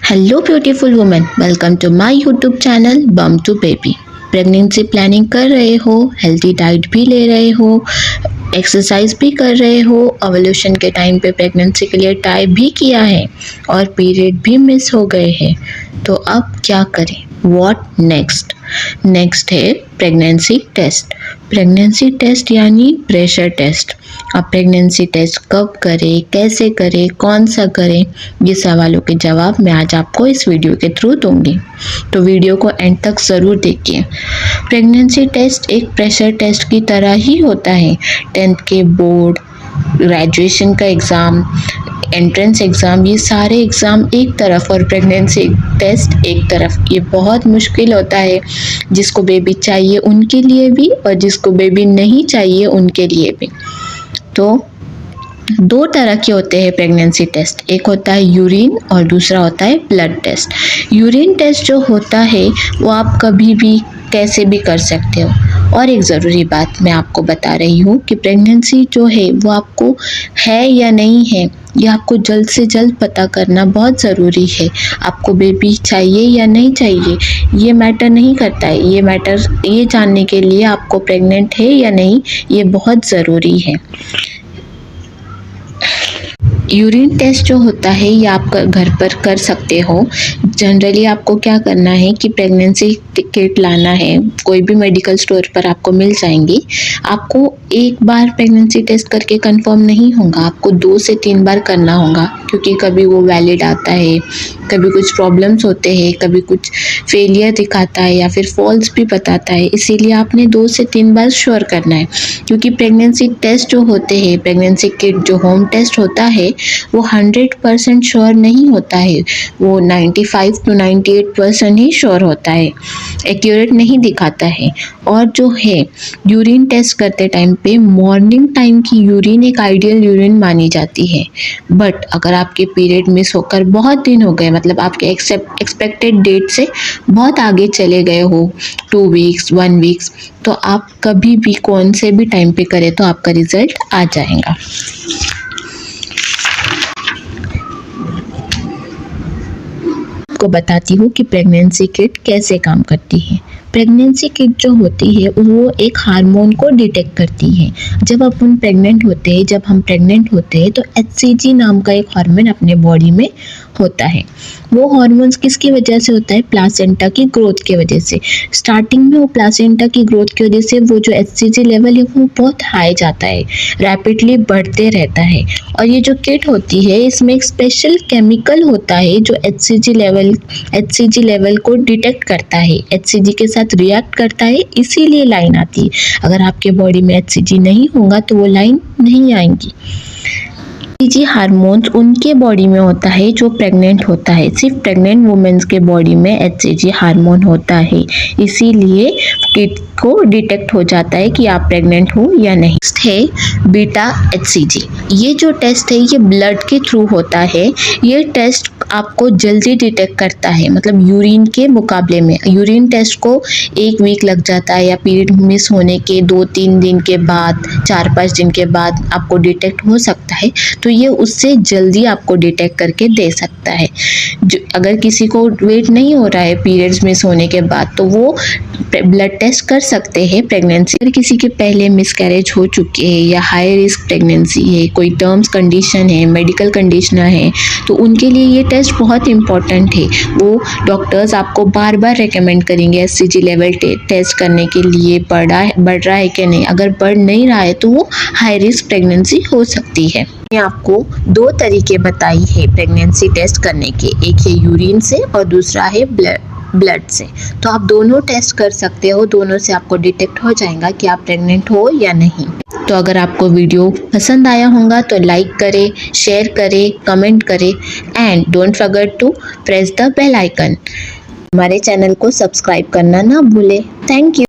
Hello beautiful women, welcome to my YouTube channel bump to baby. Pregnancy planning कर रहे हो, healthy diet भी ले रहे हो, एक्सरसाइज भी कर रहे हो, ओव्यूलेशन के टाइम पे प्रेगनेंसी के लिए ट्राई भी किया है और पीरियड भी मिस हो गए हैं, तो अब क्या करें? What next? नेक्स्ट है प्रेगनेंसी टेस्ट। प्रेगनेंसी टेस्ट यानी प्रेशर टेस्ट। अब प्रेगनेंसी टेस्ट कब करें, कैसे करें, कौन सा करें, ये सवालों के जवाब मैं आज आपको इस वीडियो के थ्रू दूंगी, तो वीडियो को एंड तक ज़रूर देखिए। प्रेगनेंसी टेस्ट एक प्रेशर टेस्ट की तरह ही होता है। 10th के बोर्ड, ग्रेजुएशन का एग्ज़ाम, एंट्रेंस एग्ज़ाम, ये सारे एग्ज़ाम एक तरफ और प्रेगनेंसी टेस्ट एक तरफ। ये बहुत मुश्किल होता है, जिसको बेबी चाहिए उनके लिए भी और जिसको बेबी नहीं चाहिए उनके लिए भी। तो दो तरह के होते हैं प्रेगनेंसी टेस्ट, एक होता है यूरिन और दूसरा होता है ब्लड टेस्ट। यूरिन टेस्ट जो होता है वो आप कभी भी कैसे भी कर सकते हो। और एक ज़रूरी बात मैं आपको बता रही हूँ कि प्रेगनेंसी जो है वो आपको है या नहीं है, ये आपको जल्द से जल्द पता करना बहुत ज़रूरी है। आपको बेबी चाहिए या नहीं चाहिए ये मैटर नहीं करता है, ये जानने के लिए आपको प्रेग्नेंट है या नहीं ये बहुत ज़रूरी है। यूरिन टेस्ट जो होता है ये आप घर पर कर सकते हो। जनरली आपको क्या करना है कि प्रेगनेंसी किट लाना है, कोई भी मेडिकल स्टोर पर आपको मिल जाएंगी। आपको एक बार प्रेगनेंसी टेस्ट करके कंफर्म नहीं होगा, आपको 2 से 3 बार करना होगा, क्योंकि कभी वो वैलिड आता है, कभी कुछ प्रॉब्लम्स होते हैं, कभी कुछ फेलियर दिखाता है या फिर फॉल्स भी बताता है। इसीलिए आपने 2 से 3 बार श्योर करना है, क्योंकि प्रेगनेंसी टेस्ट जो होते हैं, प्रेगनेंसी किट जो होम टेस्ट होता है वो 100% श्योर नहीं होता है, वो 95 to 98% ही श्योर होता है, एक्यूरेट नहीं दिखाता है। और जो है यूरिन टेस्ट करते टाइम पे मॉर्निंग टाइम की यूरिन एक आइडियल यूरिन मानी जाती है। बट अगर आपके पीरियड मिस होकर बहुत दिन हो गए, मतलब आपके एक्सपेक्टेड डेट से बहुत आगे चले गए हो, 2 वीक्स 1 वीक्स, तो आप कभी भी कौन से भी टाइम पे करें तो आपका रिजल्ट आ जाएगा। आपको बताती हूँ कि प्रेगनेंसी किट कैसे काम करती है। प्रेगनेंसी किट जो होती है वो एक हार्मोन को डिटेक्ट करती है। जब अपन प्रेग्नेंट होते हैं, जब हम प्रेग्नेंट होते हैं तो HCG नाम का एक हार्मोन अपने बॉडी में होता है। वो हार्मोन्स किसकी वजह से होता है? प्लासेंटा की ग्रोथ की वजह से। स्टार्टिंग में वो प्लासेंटा की ग्रोथ की वजह से वो जो HCG लेवल है वो बहुत हाई जाता है, रैपिडली बढ़ते रहता है। और ये जो किट होती है इसमें एक स्पेशल केमिकल होता है जो HCG लेवल को डिटेक्ट करता है, HCG के साथ रिएक्ट करता है, इसीलिए लाइन आती है। अगर आपके बॉडी में HCG नहीं होगा तो वो लाइन नहीं आएंगी। HCG हार्मोन्स उनके बॉडी में होता है जो प्रेग्नेंट होता है, सिर्फ प्रेग्नेंट वुमेन्स के बॉडी में HCG हार्मोन होता है, इसीलिए किट को डिटेक्ट हो जाता है कि आप प्रेग्नेंट हो या नहीं। नेक्स्ट है बीटा HCG। ये जो टेस्ट है ये ब्लड के थ्रू होता है। ये टेस्ट आपको जल्दी डिटेक्ट करता है, मतलब यूरिन के मुकाबले में। यूरिन टेस्ट को 1 वीक लग जाता है, या पीरियड मिस होने के 2-3 दिन के बाद, 4-5 दिन के बाद आपको डिटेक्ट हो सकता है। तो ये उससे जल्दी आपको डिटेक्ट करके दे सकता है। अगर किसी को वेट नहीं हो रहा है पीरियड्स मिस होने के बाद, तो वो ब्लड टेस्ट कर सकते हैं प्रेगनेंसी। अगर किसी के पहले मिसकैरेज हो चुके हैं या हाई रिस्क प्रेगनेंसी है, कोई टर्म्स कंडीशन है, मेडिकल कंडीशन है, तो उनके लिए ये टेस्ट बहुत इंपॉर्टेंट है। वो डॉक्टर्स आपको बार बार रेकमेंड करेंगे HCG लेवल टेस्ट करने के लिए, बढ़ रहा है कि नहीं। अगर बढ़ नहीं रहा है तो वो हाई रिस्क प्रेगनेंसी हो सकती है। मैंने आपको 2 तरीके बताई है प्रेगनेंसी टेस्ट करने के, एक है यूरिन से और दूसरा है ब्लड से। तो आप दोनों टेस्ट कर सकते हो, दोनों से आपको डिटेक्ट हो जाएगा कि आप प्रेग्नेंट हो या नहीं। तो अगर आपको वीडियो पसंद आया होगा तो लाइक करें, शेयर करें, कमेंट करें and don't forget to press the bell icon. हमारे चैनल को सब्सक्राइब करना ना भूलें। Thank you.